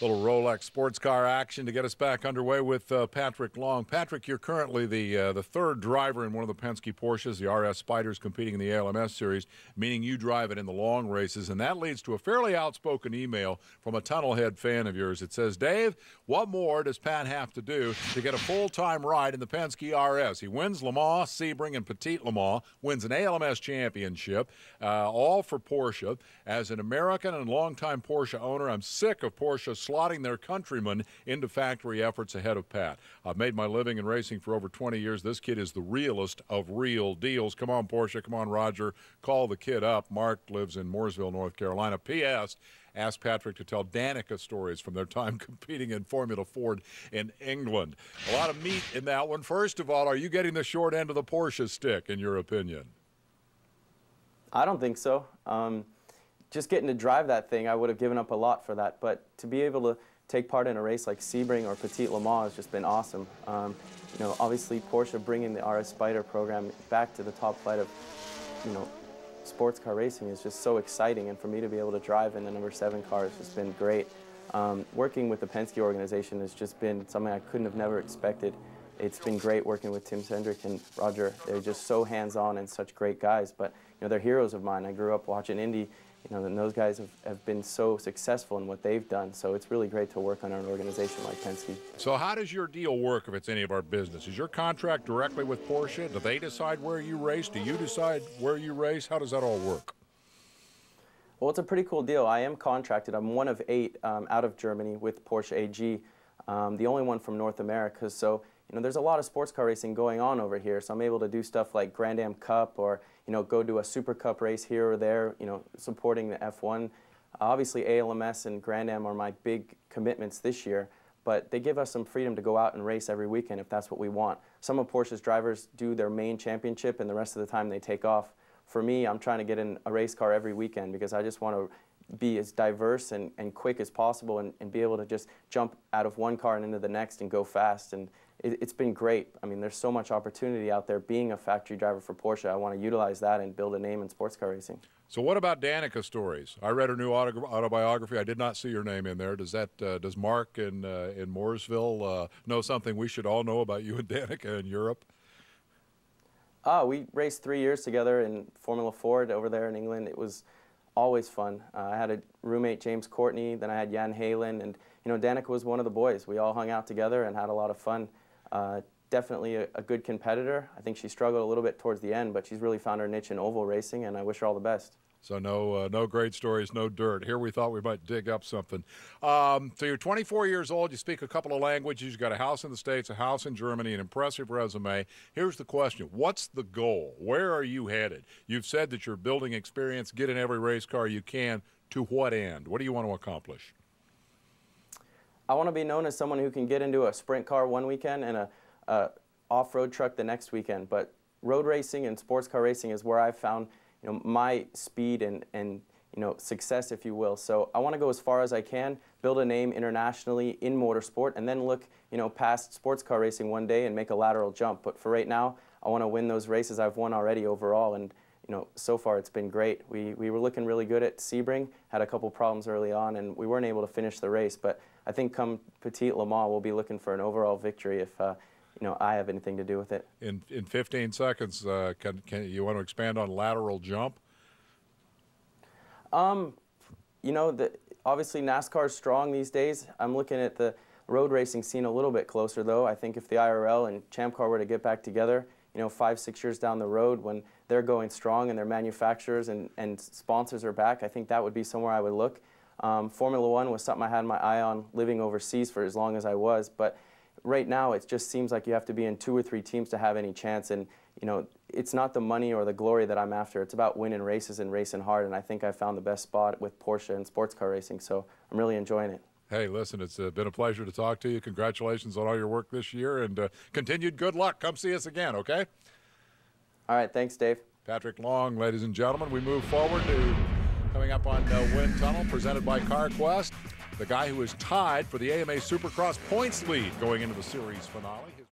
Little Rolex sports car action to get us back underway with Patrick Long. Patrick, you're currently the third driver in one of the Penske Porsches, the RS Spyders, competing in the ALMS series, meaning you drive it in the long races, and that leads to a fairly outspoken email from a Tunnelhead fan of yours. It says, Dave, what more does Pat have to do to get a full-time ride in the Penske RS? He wins Le Mans, Sebring, and Petit Le Mans, wins an ALMS championship, all for Porsche. As an American and longtime Porsche owner, I'm sick of Porsche slotting their countrymen into factory efforts ahead of Pat. I've made my living in racing for over 20 years. This kid is the realest of real deals. Come on, Porsche. Come on, Roger. Call the kid up. Mark lives in Mooresville, North Carolina. P.S. Ask Patrick to tell Danica stories from their time competing in Formula Ford in England. A lot of meat in that one. First of all, are you getting the short end of the Porsche stick, in your opinion? I don't think so. Just getting to drive that thing, I would have given up a lot for that. But to be able to take part in a race like Sebring or Petit Le Mans has just been awesome. Obviously Porsche bringing the RS Spyder program back to the top flight of, sports car racing is just so exciting. And for me to be able to drive in the number 7 car has just been great. Working with the Penske organization has just been something I couldn't have never expected. It's been great working with Tim Cendrick and Roger. They're just so hands-on and such great guys. But they're heroes of mine. I grew up watching Indy. And those guys have been so successful in what they've done. So it's really great to work on an organization like Penske. So how does your deal work if it's any of our business? Is your contract directly with Porsche? Do they decide where you race? Do you decide where you race? How does that all work? Well, it's a pretty cool deal. I am contracted. I'm one of 8 out of Germany with Porsche AG, the only one from North America. So there's a lot of sports car racing going on over here. So I'm able to do stuff like Grand Am Cup or go do a Super Cup race here or there, supporting the F1. Obviously, ALMS and Grand Am are my big commitments this year, but they give us some freedom to go out and race every weekend if that's what we want. Some of Porsche's drivers do their main championship, and the rest of the time they take off. For me, I'm trying to get in a race car every weekend because I just want to be as diverse and quick as possible and be able to just jump out of one car and into the next and go fast. And it's been great. I mean, there's so much opportunity out there being a factory driver for Porsche. I want to utilize that and build a name in sports car racing. So what about Danica stories? I read her new autobiography. I did not see your name in there. Does Mark in Mooresville know something we should all know about you and Danica in Europe? We raced 3 years together in Formula Ford over there in England. It was always fun. I had a roommate, James Courtney, then I had Jan Halen, and Danica was one of the boys. We all hung out together and had a lot of fun. Definitely a good competitor. I think she struggled a little bit towards the end, but she's really found her niche in oval racing, and I wish her all the best. So no great stories, no dirt. Here we thought we might dig up something. So you're 24 years old. You speak a couple of languages. You've got a house in the States, a house in Germany, an impressive resume. Here's the question. What's the goal? Where are you headed? You've said that you're building experience, get in every race car you can. To what end? What do you want to accomplish? I want to be known as someone who can get into a sprint car one weekend and a off-road truck the next weekend. But road racing and sports car racing is where I've found my speed and success, if you will. So I want to go as far as I can, build a name internationally in motorsport, and then look past sports car racing one day and make a lateral jump. But for right now, I want to win those races I've won already overall, and so far it's been great. We were looking really good at Sebring, had a couple problems early on, and we weren't able to finish the race. But I think come Petit Le Mans, we'll be looking for an overall victory if I have anything to do with it. In 15 seconds, can you want to expand on lateral jump? Obviously NASCAR is strong these days. I'm looking at the road racing scene a little bit closer, though. I think if the IRL and Champ Car were to get back together, 5-6 years down the road when they're going strong and their manufacturers and sponsors are back, I think that would be somewhere I would look. Formula One was something I had my eye on living overseas for as long as I was, but right now it just seems like you have to be in 2 or 3 teams to have any chance, and it's not the money or the glory that I'm after. It's about winning races and racing hard, and I think I found the best spot with Porsche and sports car racing, so I'm really enjoying it. Hey, listen, it's been a pleasure to talk to you. Congratulations on all your work this year, and continued good luck. Come see us again, okay? All right, thanks, Dave. Patrick Long, ladies and gentlemen. We move forward to coming up on Wind Tunnel, presented by CarQuest, the guy who is tied for the AMA Supercross points lead going into the series finale.